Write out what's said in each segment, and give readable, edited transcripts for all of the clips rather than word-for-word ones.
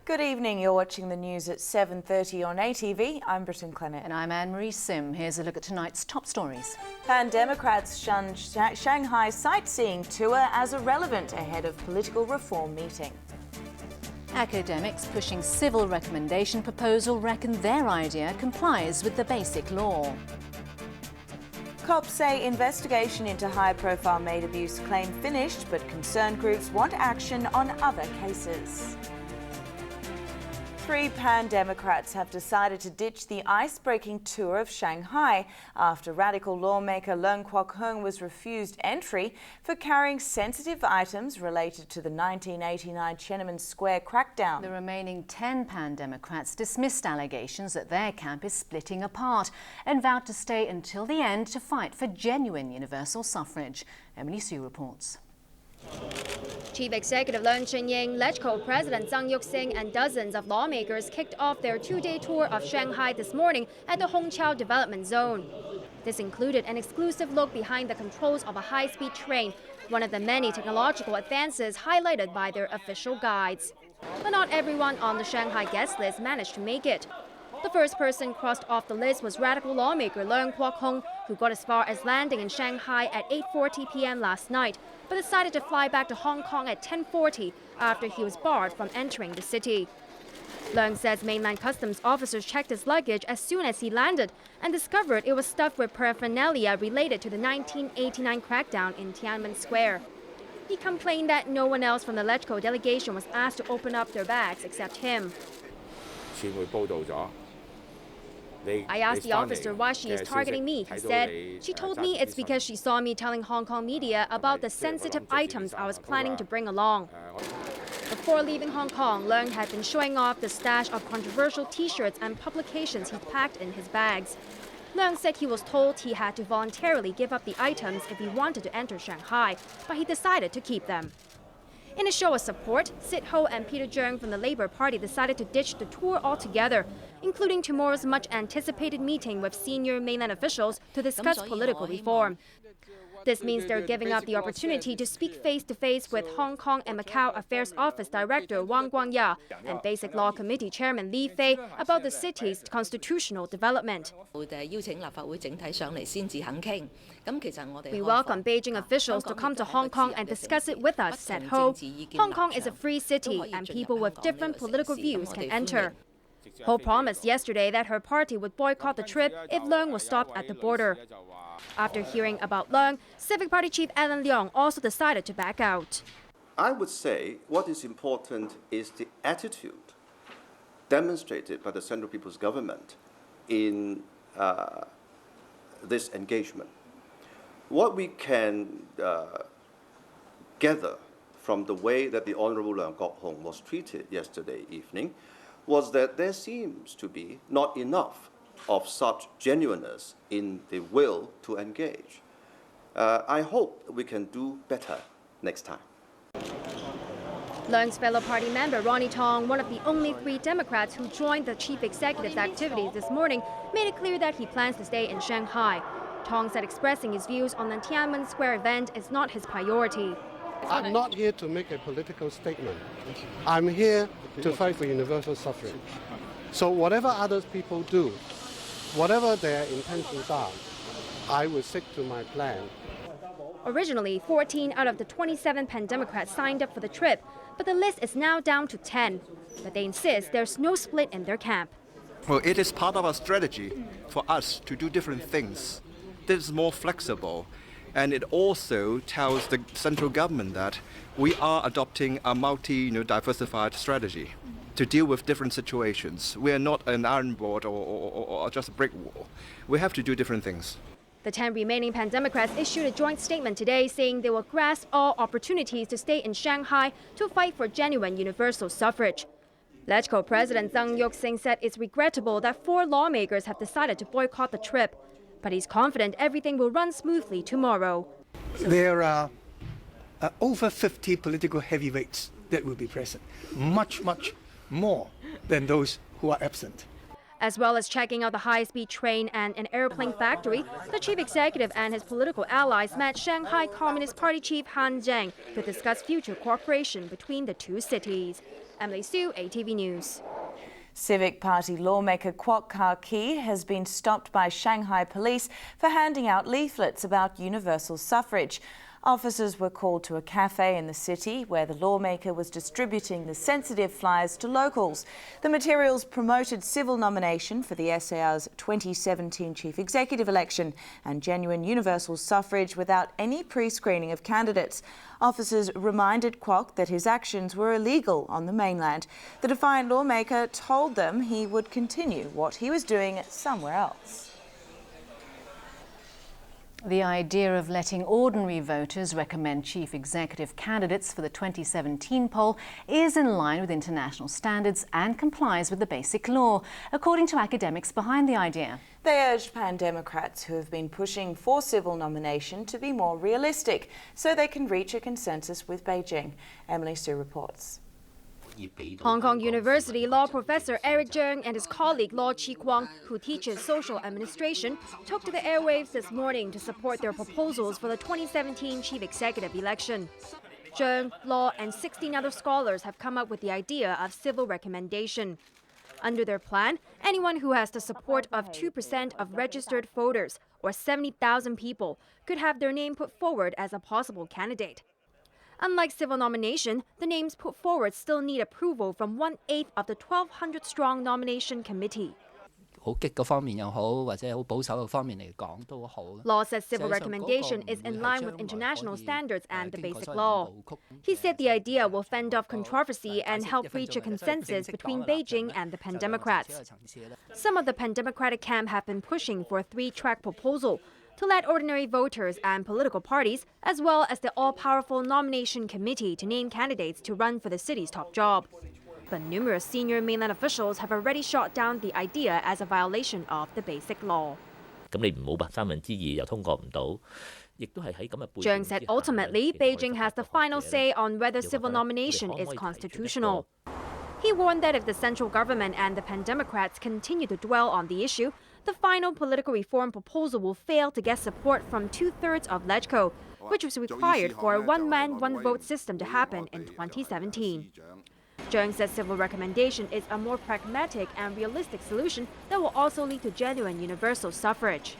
Good evening, you're watching the news at 7:30 on ATV. I'm Brittyn, Clennett. And I'm Anne-Marie Sim. Here's a look at tonight's top stories. Pan-Democrats shun Shanghai sightseeing tour as irrelevant ahead of political reform meeting. Academics pushing civil recommendation proposal reckon their idea complies with the basic law. Cops say investigation into high-profile maid abuse claim finished, but concerned groups want action on other cases. 3 Pan-Democrats have decided to ditch the ice-breaking tour of Shanghai after radical lawmaker Yeung was refused entry for carrying sensitive items related to the 1989 Tiananmen Square crackdown. The remaining 10 Pan-Democrats dismissed allegations that their camp is splitting apart and vowed to stay until the end to fight for genuine universal suffrage. Emily Sue reports. Chief Executive Yeung, LegCo President Yeung and dozens of lawmakers kicked off their 2-day tour of Shanghai this morning at the Hongqiao Development Zone. This included an exclusive look behind the controls of a high-speed train, one of the many technological advances highlighted by their official guides. But not everyone on the Shanghai guest list managed to make it. The first person crossed off the list was radical lawmaker Leung Kwok-hong, who got as far as landing in Shanghai at 8:40 p.m. last night, but decided to fly back to Hong Kong at 10:40 after he was barred from entering the city. Leung says mainland customs officers checked his luggage as soon as he landed and discovered it was stuffed with paraphernalia related to the 1989 crackdown in Tiananmen Square. He complained that no one else from the LegCo delegation was asked to open up their bags except him. I asked the officer why she is targeting me. He said, "She told me it's because she saw me telling Hong Kong media about the sensitive items I was planning to bring along." Before leaving Hong Kong, Leung had been showing off the stash of controversial T-shirts and publications he'd packed in his bags. Leung said he was told he had to voluntarily give up the items if he wanted to enter Shanghai, but he decided to keep them. In a show of support, Sid Ho and Peter Yeung from the Labour Party decided to ditch the tour altogether, including tomorrow's much-anticipated meeting with senior mainland officials to discuss political reform. This means they're giving up the opportunity to speak face-to-face with Hong Kong and Macau Affairs Office Director Wang Guangya and Basic Law Committee Chairman Li Fei about the city's constitutional development. We welcome Beijing officials to come to Hong Kong and discuss it with us, said Ho. Hong Kong is a free city and people with different political views can enter. Ho promised yesterday that her party would boycott the trip if Leung was stopped at the border. After hearing about Leung, Civic Party Chief Alan Leong also decided to back out. I would say what is important is the attitude demonstrated by the Central People's Government in this engagement. What we can gather from the way that the Honourable Leung Kwok-hong was treated yesterday evening was that there seems to be not enough of such genuineness in the will to engage. I hope we can do better next time. Leung's fellow party member Ronnie Tong, one of the only 3 Democrats who joined the chief executive's activities this morning, made it clear that he plans to stay in Shanghai. Tong said expressing his views on the Tiananmen Square event is not his priority. I'm not here to make a political statement. I'm here to fight for universal suffrage. So whatever other people do, whatever their intentions are, I will stick to my plan. Originally, 14 out of the 27 Pan-Democrats signed up for the trip, but the list is now down to 10. But they insist there's no split in their camp. Well, it is part of our strategy for us to do different things. This is more flexible. And it also tells the central government that we are adopting a diversified strategy to deal with different situations. We are not an iron board or just a brick wall. We have to do different things. The 10 remaining Pan-Democrats issued a joint statement today saying they will grasp all opportunities to stay in Shanghai to fight for genuine universal suffrage. LegCo President Yeung said it's regrettable that 4 lawmakers have decided to boycott the trip, but he's confident everything will run smoothly tomorrow. There are over 50 political heavyweights that will be present, much more than those who are absent. As well as checking out the high-speed train and an airplane factory, the chief executive and his political allies met Shanghai Communist Party chief Han Zheng to discuss future cooperation between the two cities. Emily Su, ATV News. Civic Party lawmaker Kwok Ka-ki has been stopped by Shanghai police for handing out leaflets about universal suffrage. Officers were called to a cafe in the city where the lawmaker was distributing the sensitive flyers to locals. The materials promoted civil nomination for the SAR's 2017 chief executive election and genuine universal suffrage without any pre-screening of candidates. Officers reminded Kwok that his actions were illegal on the mainland. The defiant lawmaker told them he would continue what he was doing somewhere else. The idea of letting ordinary voters recommend chief executive candidates for the 2017 poll is in line with international standards and complies with the Basic Law, according to academics behind the idea. They urged Pan-Democrats who have been pushing for civil nomination to be more realistic so they can reach a consensus with Beijing. Emily Su reports. Hong Kong University law professor Eric Yeung and his colleague Law Chi-kwang, who teaches social administration, took to the airwaves this morning to support their proposals for the 2017 chief executive election. Yeung, Law and 16 other scholars have come up with the idea of civil recommendation. Under their plan, anyone who has the support of 2% of registered voters, or 70,000 people, could have their name put forward as a possible candidate. Unlike civil nomination, the names put forward still need approval from 1/8 of the 1,200-strong nomination committee. Law says civil recommendation is in line with international standards and the Basic Law. He said the idea will fend off controversy and help reach a consensus between Beijing and the Pan-Democrats. Some of the Pan-Democratic camp have been pushing for a 3-track proposal to let ordinary voters and political parties, as well as the all-powerful nomination committee, to name candidates to run for the city's top job. But numerous senior mainland officials have already shot down the idea as a violation of the Basic Law. Yeung said ultimately, Beijing has the final say on whether civil nomination is constitutional. He warned that if the central government and the Pan-Democrats continue to dwell on the issue, the final political reform proposal will fail to get support from 2/3 of LegCo, which was required for a one-man, one-vote system to happen in 2017. Yeung says civil recommendation is a more pragmatic and realistic solution that will also lead to genuine universal suffrage.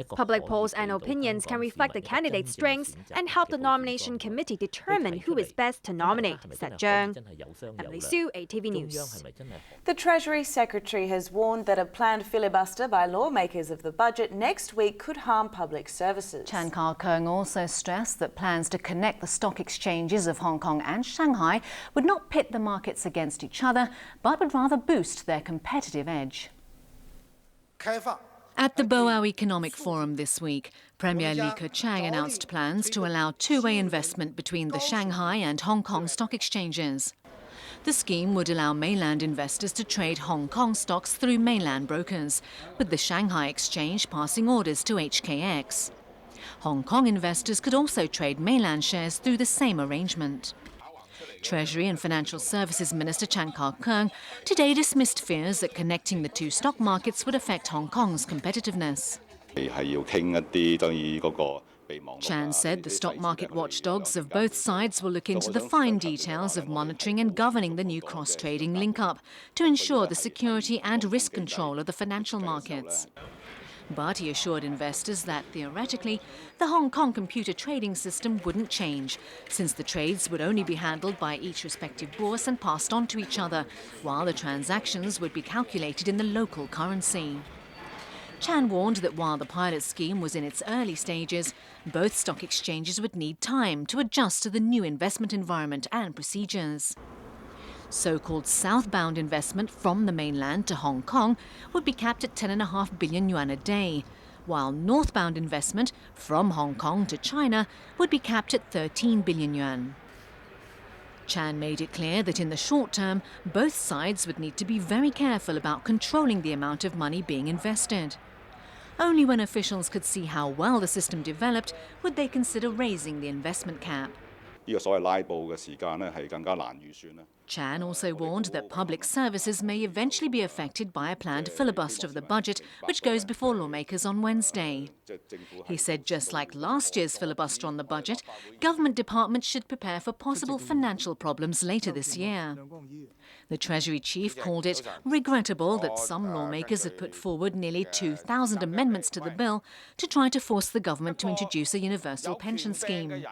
Public polls and opinions can reflect the candidate's strengths and help the nomination committee determine who is best to nominate, said Yeung. Emily Su, ATV News. The Treasury Secretary has warned that a planned filibuster by lawmakers of the budget next week could harm public services. Chan Kar-keung also stressed that plans to connect the stock exchanges of Hong Kong and Shanghai would not pit the markets against each other, but would rather boost their competitive edge. At the Boao Economic Forum this week, Premier Li Keqiang announced plans to allow two-way investment between the Shanghai and Hong Kong stock exchanges. The scheme would allow mainland investors to trade Hong Kong stocks through mainland brokers, with the Shanghai exchange passing orders to HKX. Hong Kong investors could also trade mainland shares through the same arrangement. Treasury and Financial Services Minister Chan Kar-keung today dismissed fears that connecting the two stock markets would affect Hong Kong's competitiveness. Chan said the stock market watchdogs of both sides will look into the fine details of monitoring and governing the new cross-trading link-up to ensure the security and risk control of the financial markets. But he assured investors that, theoretically, the Hong Kong computer trading system wouldn't change, since the trades would only be handled by each respective bourse and passed on to each other, while the transactions would be calculated in the local currency. Chan warned that while the pilot scheme was in its early stages, both stock exchanges would need time to adjust to the new investment environment and procedures. So-called southbound investment from the mainland to Hong Kong would be capped at 10.5 billion yuan a day, while northbound investment from Hong Kong to China would be capped at 13 billion yuan. Chan made it clear that in the short term, both sides would need to be very careful about controlling the amount of money being invested. Only when officials could see how well the system developed would they consider raising the investment cap. 呢個所謂拉布嘅時間呢，係更加難預算啦。 Chan also warned that public services may eventually be affected by a planned filibuster of the budget, which goes before lawmakers on Wednesday. He said just like last year's filibuster on the budget, government departments should prepare for possible financial problems later this year. The Treasury chief called it regrettable that some lawmakers had put forward nearly 2,000 amendments to the bill to try to force the government to introduce a universal pension scheme.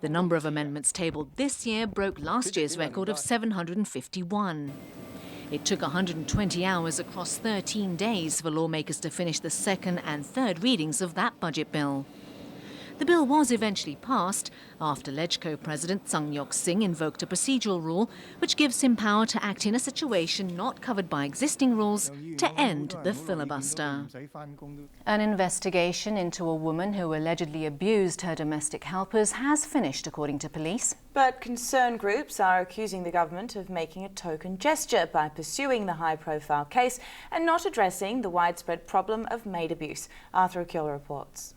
The number of amendments tabled this year broke last year's record of 751. It took 120 hours across 13 days for lawmakers to finish the second and third readings of that budget bill. The bill was eventually passed after LegCo President Yeung invoked a procedural rule which gives him power to act in a situation not covered by existing rules to end the filibuster. An investigation into a woman who allegedly abused her domestic helpers has finished, according to police. But concerned groups are accusing the government of making a token gesture by pursuing the high-profile case and not addressing the widespread problem of maid abuse. Arthur Akiola reports.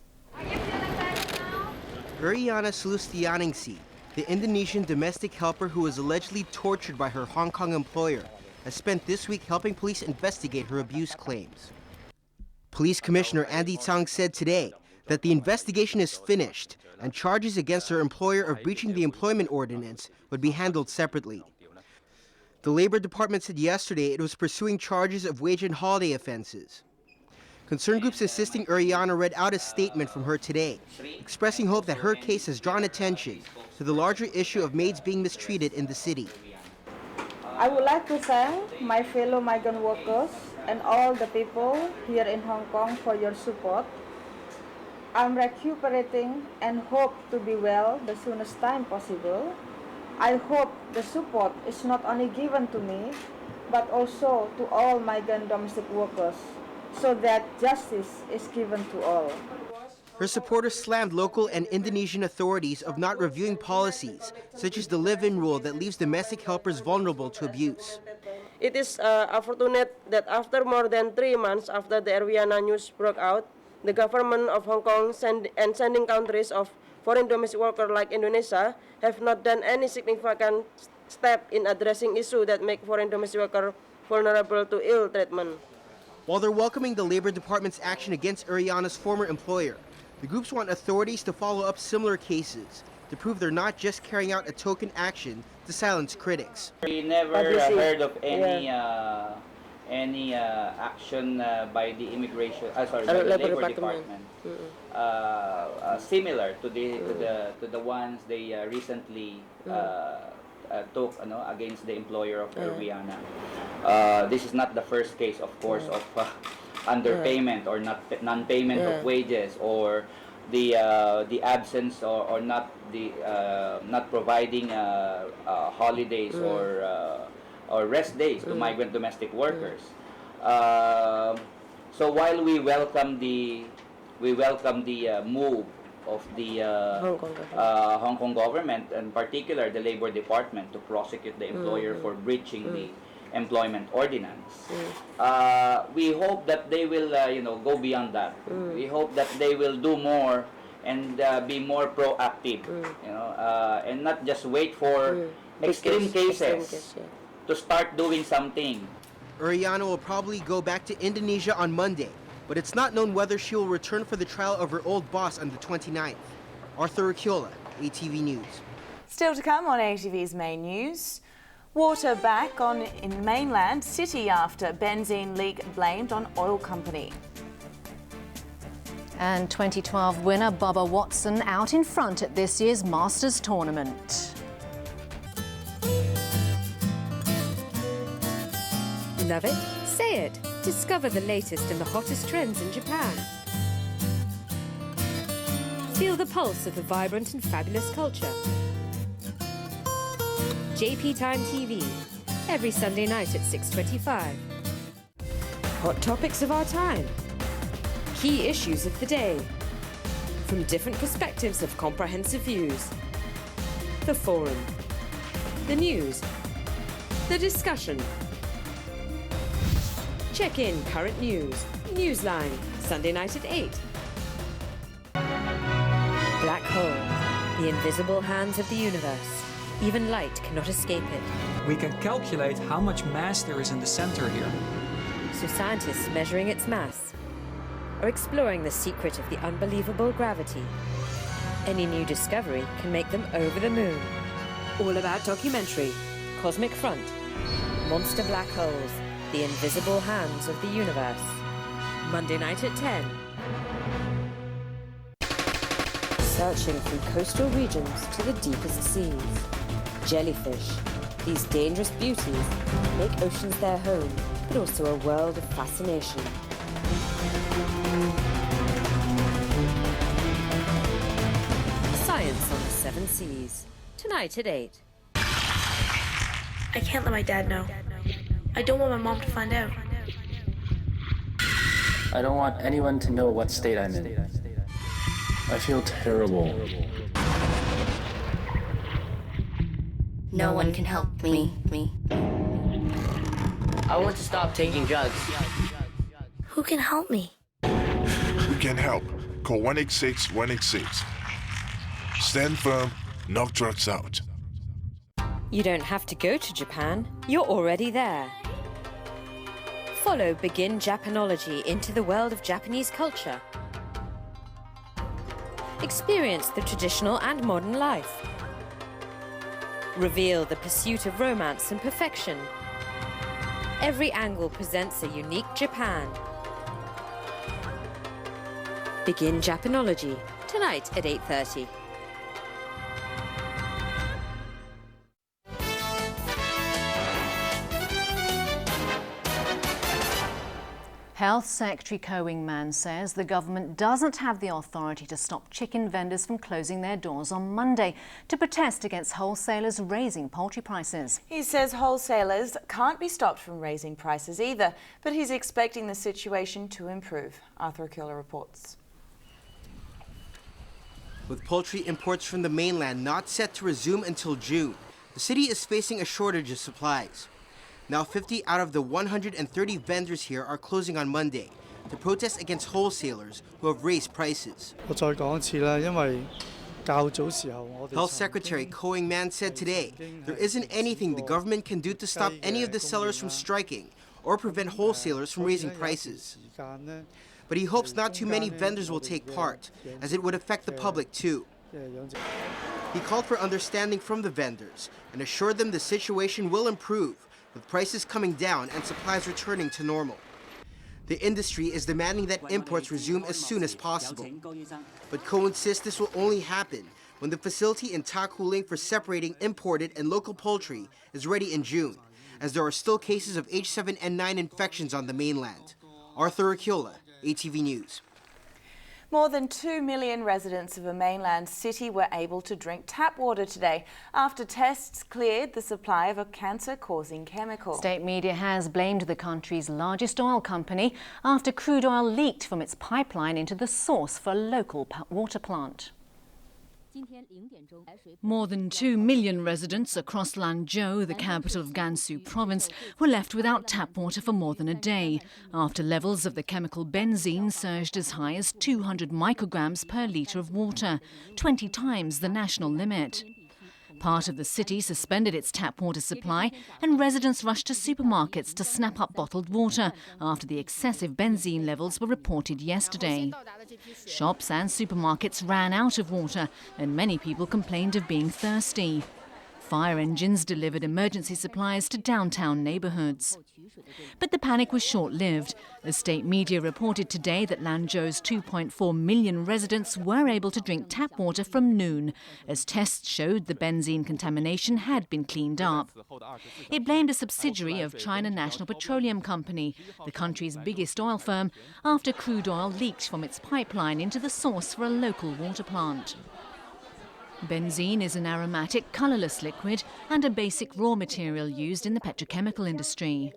Uriana Sulustianingsi, the Indonesian domestic helper who was allegedly tortured by her Hong Kong employer, has spent this week helping police investigate her abuse claims. Police Commissioner Andy Tsang said today that the investigation is finished and charges against her employer of breaching the employment ordinance would be handled separately. The Labor Department said yesterday it was pursuing charges of wage and holiday offenses. Concerned groups assisting Uriana read out a statement from her today, expressing hope that her case has drawn attention to the larger issue of maids being mistreated in the city. I would like to thank my fellow migrant workers and all the people here in Hong Kong for your support. I'm recuperating and hope to be well the soonest time possible. I hope the support is not only given to me, but also to all migrant domestic workers, so that justice is given to all. Her supporters slammed local and Indonesian authorities of not reviewing policies, such as the live-in rule that leaves domestic helpers vulnerable to abuse. It is unfortunate that after more than 3 months after the Uriana news broke out, the government of Hong Kong and sending countries of foreign domestic workers like Indonesia have not done any significant step in addressing issues that make foreign domestic workers vulnerable to ill treatment. While they're welcoming the Labor Department's action against Uriana's former employer, the groups want authorities to follow up similar cases to prove they're not just carrying out a token action to silence critics. We never heard of any action by the Labor Department similar to the ones they recently took against the employer of Uriana. This is not the first case, of course, of underpayment or non-payment of wages, or the absence or not providing holidays or rest days to migrant domestic workers. So while we welcome the move of the Hong Kong government, in particular the Labor Department, to prosecute the employer for breaching the employment ordinance. We hope that they will, go beyond that. We hope that they will do more and be more proactive, and not just wait for extreme cases to start doing something. Uriana will probably go back to Indonesia on Monday, but it's not known whether she will return for the trial of her old boss on the 29th. Arthur Akiola, ATV News. Still to come on ATV's main news. Water back on in mainland city after benzene leak blamed on oil company. And 2012 winner Bubba Watson out in front at this year's Masters tournament. Love it? Say it. Discover the latest and the hottest trends in Japan. Feel the pulse of the vibrant and fabulous culture. JP Time TV, every Sunday night at 6:25. Hot topics of our time. Key issues of the day. From different perspectives of comprehensive views. The forum. The news. The discussion. Check in current news. Newsline, Sunday night at 8. Black Hole. The invisible hands of the universe. Even light cannot escape it. We can calculate how much mass there is in the center here. So scientists measuring its mass are exploring the secret of the unbelievable gravity. Any new discovery can make them over the moon. All About documentary, Cosmic Front, Monster Black Holes, The Invisible Hands of the Universe. Monday night at 10. Searching through coastal regions to the deepest seas. Jellyfish, these dangerous beauties, make oceans their home, but also a world of fascination. Science on the Seven Seas, tonight at 8. I can't let my dad know. I don't want my mom to find out. I don't want anyone to know what state I'm in. I feel terrible. No one can help me. I want to stop taking drugs. Who can help me? We can help. Call 186-186. Stand firm, knock drugs out. You don't have to go to Japan, you're already there. Follow Begin Japanology into the world of Japanese culture. Experience the traditional and modern life. Reveal the pursuit of romance and perfection. Every angle presents a unique Japan. Begin Japanology, tonight at 8:30. Health Secretary Yeung says the government doesn't have the authority to stop chicken vendors from closing their doors on Monday to protest against wholesalers raising poultry prices. He says wholesalers can't be stopped from raising prices either, but he's expecting the situation to improve. Arthur Akula reports. With poultry imports from the mainland not set to resume until June, the city is facing a shortage of supplies. Now 50 out of the 130 vendors here are closing on Monday to protest against wholesalers who have raised prices. Health Secretary Yeung said today there isn't anything the government can do to stop any of the sellers from striking or prevent wholesalers from raising prices. But he hopes not too many vendors will take part, as it would affect the public too. He called for understanding from the vendors and assured them the situation will improve, with prices coming down and supplies returning to normal. The industry is demanding that imports resume as soon as possible. But Ko insists this will only happen when the facility in Takuling for separating imported and local poultry is ready in June, as there are still cases of H7N9 infections on the mainland. Arthur Akula, ATV News. More than 2 million residents of a mainland city were able to drink tap water today after tests cleared the supply of a cancer-causing chemical. State media has blamed the country's largest oil company after crude oil leaked from its pipeline into the source for a local water plant. More than 2 million residents across Lanzhou, the capital of Gansu province, were left without tap water for more than a day after levels of the chemical benzene surged as high as 200 micrograms per litre of water, 20 times the national limit. Part of the city suspended its tap water supply and residents rushed to supermarkets to snap up bottled water after the excessive benzene levels were reported yesterday. Shops and supermarkets ran out of water and many people complained of being thirsty. Fire engines delivered emergency supplies to downtown neighbourhoods. But the panic was short-lived. The state media reported today that Lanzhou's 2.4 million residents were able to drink tap water from noon, as tests showed the benzene contamination had been cleaned up. It blamed a subsidiary of China National Petroleum Company, the country's biggest oil firm, after crude oil leaked from its pipeline into the source for a local water plant. Benzene is an aromatic, colourless liquid and a basic raw material used in the petrochemical industry.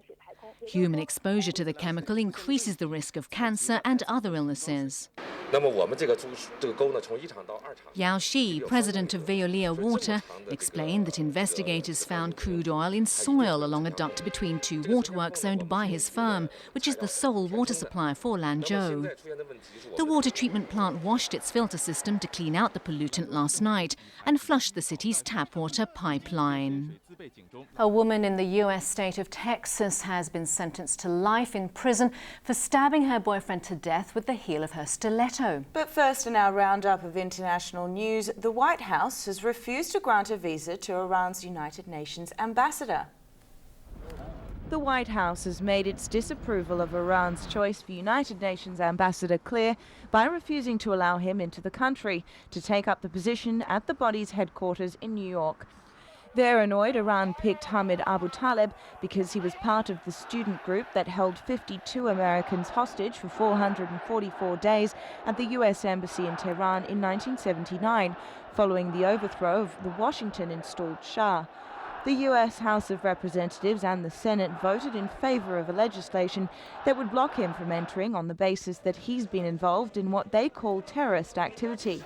Human exposure to the chemical increases the risk of cancer and other illnesses. Yao Shi, president of Veolia Water, explained that investigators found crude oil in soil along a duct between two waterworks owned by his firm, which is the sole water supplier for Lanzhou. The water treatment plant washed its filter system to clean out the pollutant last night and flushed the city's tap water pipeline. A woman in the US state of Texas has been sentenced to life in prison for stabbing her boyfriend to death with the heel of her stiletto. But first, in our roundup of international news, the White House has refused to grant a visa to Iran's United Nations ambassador. The White House has made its disapproval of Iran's choice for United Nations ambassador clear by refusing to allow him into the country to take up the position at the body's headquarters in New York. They're annoyed Iran picked Hamid Abu Taleb because he was part of the student group that held 52 Americans hostage for 444 days at the US Embassy in Tehran in 1979, following the overthrow of the Washington-installed Shah. The US House of Representatives and the Senate voted in favor of a legislation that would block him from entering on the basis that he's been involved in what they call terrorist activity.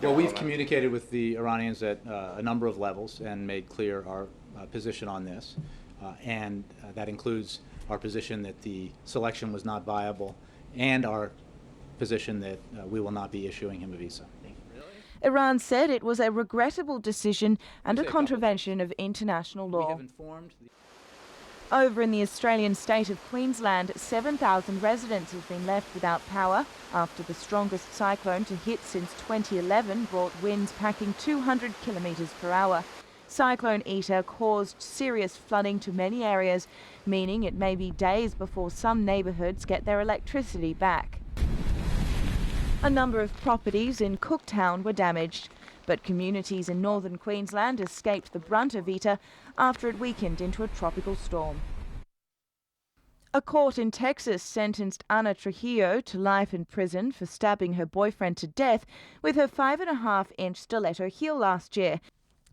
Well, we've communicated with the Iranians at a number of levels and made clear our position on this, and that includes our position that the selection was not viable and our position that we will not be issuing him a visa. Iran said it was a regrettable decision and a contravention of international law. Over in the Australian state of Queensland, 7,000 residents have been left without power after the strongest cyclone to hit since 2011 brought winds packing 200 kilometres per hour. Cyclone Eta caused serious flooding to many areas, meaning it may be days before some neighbourhoods get their electricity back. A number of properties in Cooktown were damaged, but communities in northern Queensland escaped the brunt of Eta after it weakened into a tropical storm. A court in Texas sentenced Ana Trujillo to life in prison for stabbing her boyfriend to death with her 5.5-inch stiletto heel last year.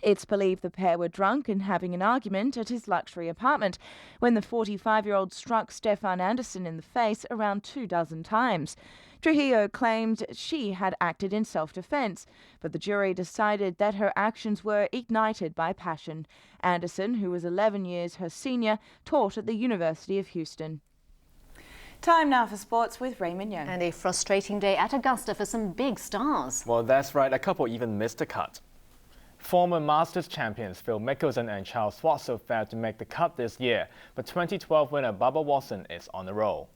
It's believed the pair were drunk and having an argument at his luxury apartment when the 45-year-old struck Stefan Anderson in the face around 24 times. Trujillo claimed she had acted in self-defense, but the jury decided that her actions were ignited by passion. Anderson, who was 11 years her senior, taught at the University of Houston. Time now for sports with Raymond Yeung. And a frustrating day at Augusta for some big stars. Well, that's right. A couple even missed the cut. Former Masters champions Phil Mickelson and Charles Schwartzel failed to make the cut this year, but 2012 winner Bubba Watson is on the roll.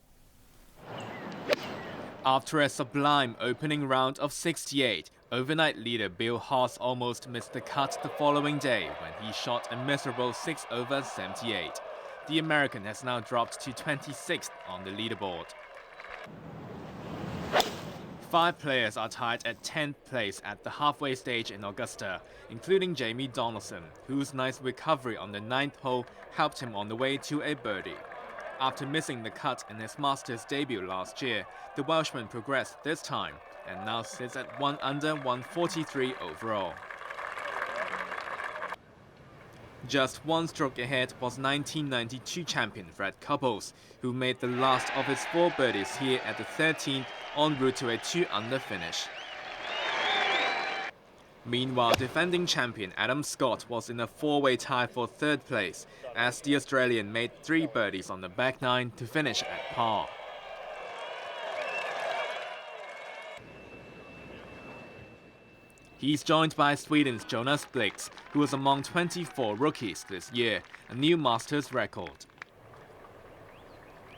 After a sublime opening round of 68, overnight leader Bill Haas almost missed the cut the following day when he shot a miserable 6 over 78. The American has now dropped to 26th on the leaderboard. 5 players are tied at 10th place at the halfway stage in Augusta, including Jamie Donaldson, whose nice recovery on the 9th hole helped him on the way to a birdie. After missing the cut in his Masters debut last year, the Welshman progressed this time and now sits at 1 under 143 overall. Just 1 stroke ahead was 1992 champion Fred Couples, who made the last of his 4 birdies here at the 13th en route to a 2 under finish. Meanwhile, defending champion Adam Scott was in a 4-way tie for 3rd place, as the Australian made 3 birdies on the back 9 to finish at par. He's joined by Sweden's Jonas Blix, who was among 24 rookies this year, a new Masters record.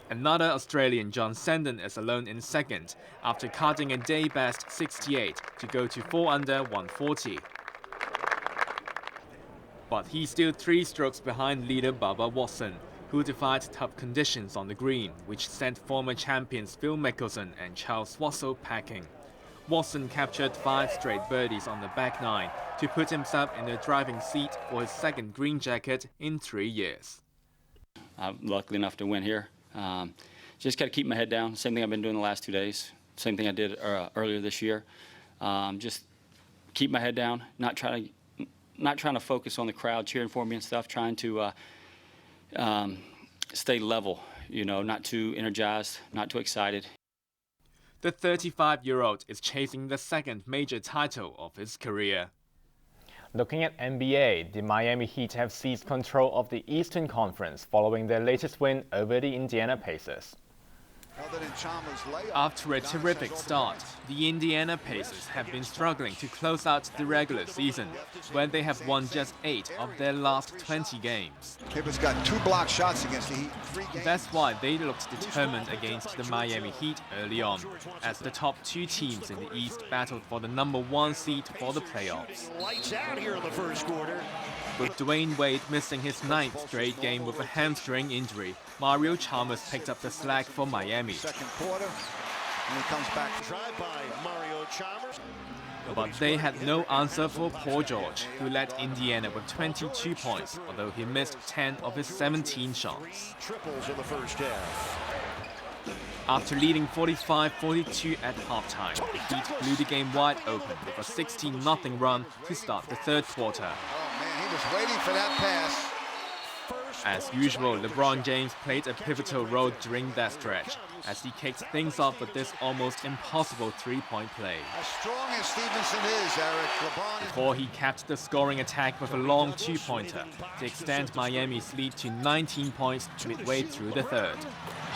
Another Australian, John Senden, is alone in 2nd after cutting a day-best 68 to go to 4 under 140. But he's still 3 strokes behind leader Bubba Watson, who defied tough conditions on the green, which sent former champions Phil Mickelson and Charles Schwartzel packing. Watson captured 5 straight birdies on the back 9 to put himself in the driving seat for his 2nd green jacket in 3 years. I'm lucky enough to win here. Just got to keep my head down. Same thing I've been doing the last 2 days. Same thing I did earlier this year. Just keep my head down. Not trying to focus on the crowd cheering for me and stuff. Trying to stay level, not too energized, not too excited. The 35-year-old is chasing the second major title of his career. Looking at NBA, the Miami Heat have seized control of the Eastern Conference following their latest win over the Indiana Pacers. After a terrific start, the Indiana Pacers have been struggling to close out the regular season, where they have won just 8 of their last 20 games. Kibbett's got 2 block shots against the Heat. That's why they looked determined against the Miami Heat early on, as the top 2 teams in the East battled for the #1 seed for the playoffs. Lights out here in the first quarter. With Dwayne Wade missing his 9th straight game with a hamstring injury, Mario Chalmers picked up the slack for Miami. Second quarter, and he comes back. Drive by Mario Chalmers. But they had no answer for Paul George, who led Indiana with 22 points, although he missed 10 of his 17 shots. Triples in the first half. After leading 45-42 at halftime, the Heat blew the game wide open with a 16-0 run to start the third quarter. He was waiting for that pass. As usual, LeBron James played a pivotal role during that stretch, as he kicked things off with this almost impossible three-point play. As strong as Stevenson is, Eric, LeBron... Before he capped the scoring attack with a long two-pointer to extend Miami's lead to 19 points midway through the third.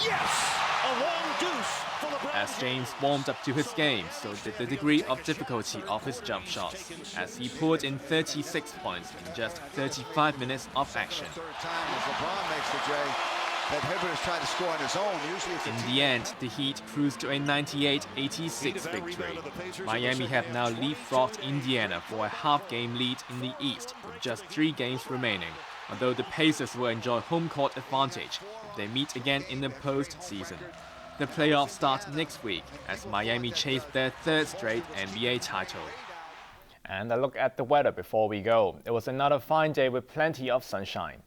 Yes! A long deuce for LeBron. As James warmed up to his game, so did the degree of difficulty of his jump shots, as he poured in 36 points in just 35 minutes of action. Third time as LeBron makes the J. That Hibbert has tried to score on his own. Usually in the end, the Heat cruised to a 98-86 victory. Miami have now leapfrogged Indiana for a half-game lead in the East, with just 3 games remaining, although the Pacers will enjoy home court advantage if they meet again in the postseason. The playoffs start next week as Miami chase their 3rd straight NBA title. And a look at the weather before we go. It was another fine day with plenty of sunshine.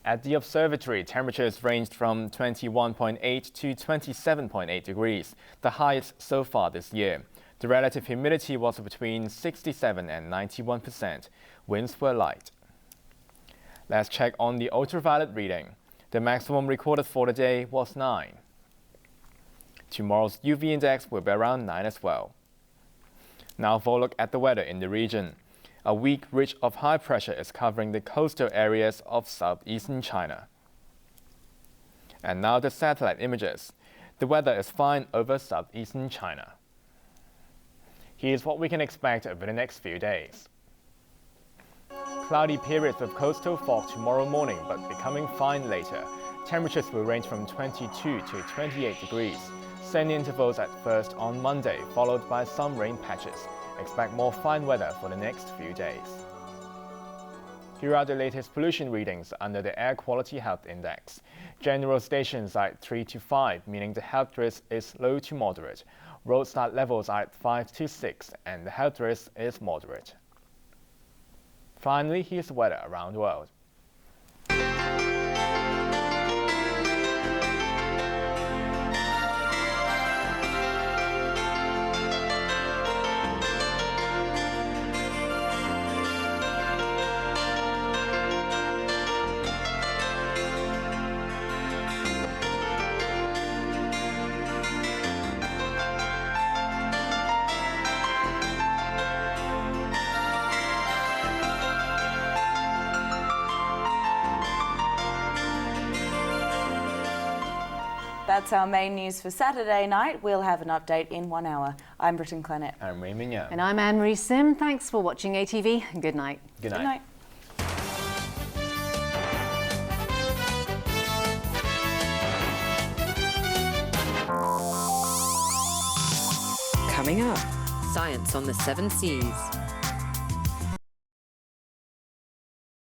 At the observatory, temperatures ranged from 21.8 to 27.8 degrees, the highest so far this year. The relative humidity was between 67 and 91%. Winds were light. Let's check on the ultraviolet reading. The maximum recorded for the day was 9. Tomorrow's UV index will be around 9 as well. Now for a look at the weather in the region. A weak ridge of high pressure is covering the coastal areas of southeastern China. And now the satellite images. The weather is fine over southeastern China. Here's what we can expect over the next few days. Cloudy periods with coastal fog tomorrow morning, but becoming fine later. Temperatures will range from 22 to 28 degrees. Sunny intervals at first on Monday, followed by some rain patches. Expect more fine weather for the next few days. Here are the latest pollution readings under the Air Quality Health Index. General stations are at 3 to 5, meaning the health risk is low to moderate. Road start levels are at 5 to 6, and the health risk is moderate. Finally, here's the weather around the world. That's our main news for Saturday night. We'll have an update in 1 hour. I'm Brittyn Clennett. I'm Raymond Yeung. And I'm Anne-Marie Sim. Thanks for watching ATV. Good night. Good night. Good night. Coming up, science on the 7 seas.